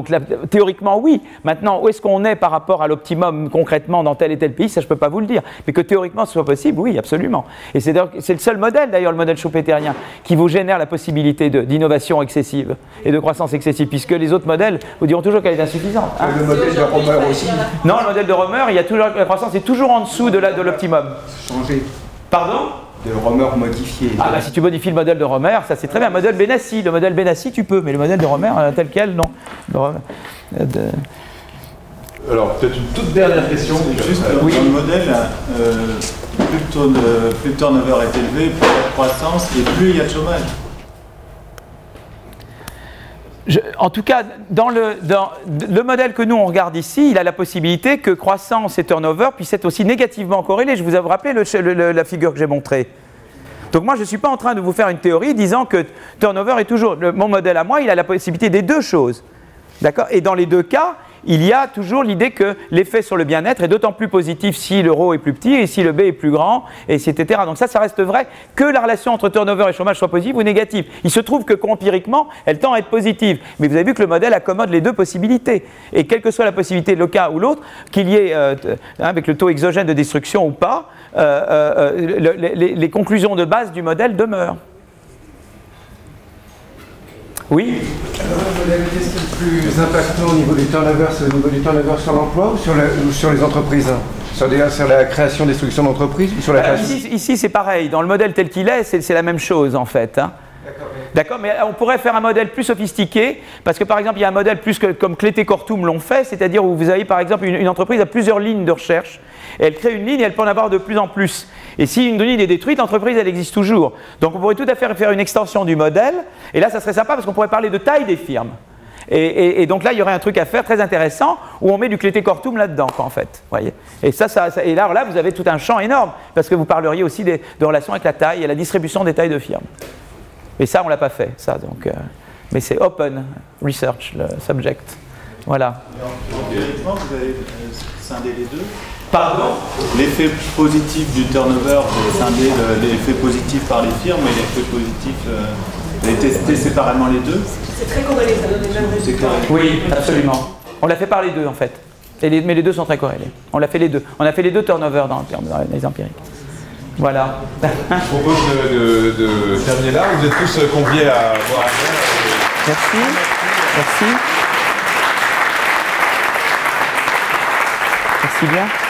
là, théoriquement, oui. Maintenant, où est-ce qu'on est par rapport à l'optimum concrètement dans tel et tel pays, ça je ne peux pas vous le dire. Mais que théoriquement ce soit possible, oui, absolument. Et c'est le seul modèle, d'ailleurs, le modèle schumpeterien, qui vous génère la possibilité d'innovation excessive et de croissance excessive, puisque les autres modèles vous diront toujours qu'elle est insuffisante. Hein. Le modèle de Romer aussi. Non, le modèle de Romer, la croissance est toujours en dessous de l'optimum. Changer. Pardon? De Romer modifié. Ah bah si tu modifies le modèle de Romer, ça c'est très bien. Le modèle Benassi, tu peux, mais le modèle de Romer tel quel, non. Alors peut-être une toute dernière question. Juste dans le modèle, plus le turnover est élevé, plus il y a de croissance et plus il y a de chômage. En tout cas, dans le modèle que nous on regarde ici, il a la possibilité que croissance et turnover puissent être aussi négativement corrélés. Je vous ai rappelé la figure que j'ai montrée. Donc moi, je ne suis pas en train de vous faire une théorie disant que turnover est toujours... mon modèle à moi, il a la possibilité des deux choses. D'accord ? Et dans les deux cas, il y a toujours l'idée que l'effet sur le bien-être est d'autant plus positif si le ρ est plus petit et si le b est plus grand, etc. Donc ça reste vrai que la relation entre turnover et chômage soit positive ou négative. Il se trouve que empiriquement, elle tend à être positive. Mais vous avez vu que le modèle accommode les deux possibilités. Et quelle que soit la possibilité, le cas ou l'autre, qu'il y ait, avec le taux exogène de destruction ou pas, les conclusions de base du modèle demeurent. Oui. Alors, qu'est-ce qui est le plus impactant au niveau du turnover? C'est au niveau du turnover sur l'emploi ou sur les entreprises? Sur la création, destruction d'entreprises ou sur la création? Ici c'est pareil. Dans le modèle tel qu'il est, c'est la même chose en fait. Hein. D'accord, mais on pourrait faire un modèle plus sophistiqué, parce que par exemple, il y a un modèle plus comme Clété-Kortoum l'ont fait, c'est-à-dire où vous avez par exemple une entreprise à plusieurs lignes de recherche, et elle crée une ligne et elle peut en avoir de plus en plus. Et si une ligne est détruite, l'entreprise, elle existe toujours. Donc on pourrait tout à fait faire une extension du modèle, et là, ça serait sympa parce qu'on pourrait parler de taille des firmes. Et donc là, il y aurait un truc à faire très intéressant où on met du Clété-Kortoum là-dedans, en fait. Voyez. Et et là, vous avez tout un champ énorme, parce que vous parleriez aussi de relations avec la taille et la distribution des tailles de firmes. Et ça, on ne l'a pas fait, ça. Donc, mais c'est open research, le subject. Voilà. Empiriquement, vous avez scindé les deux. Pardon? L'effet positif du turnover, vous avez scindé l'effet positif par les firmes et l'effet positif, vous avez testé séparément les deux. C'est très corrélé, ça donne les mêmes résultats. Oui, absolument. On l'a fait par les deux, en fait. Mais les deux sont très corrélés. On l'a fait les deux. On a fait les deux turnovers dans les empiriques. Voilà. Je propose de terminer là. Vous êtes tous conviés à boire un verre. Merci. Merci. Merci bien.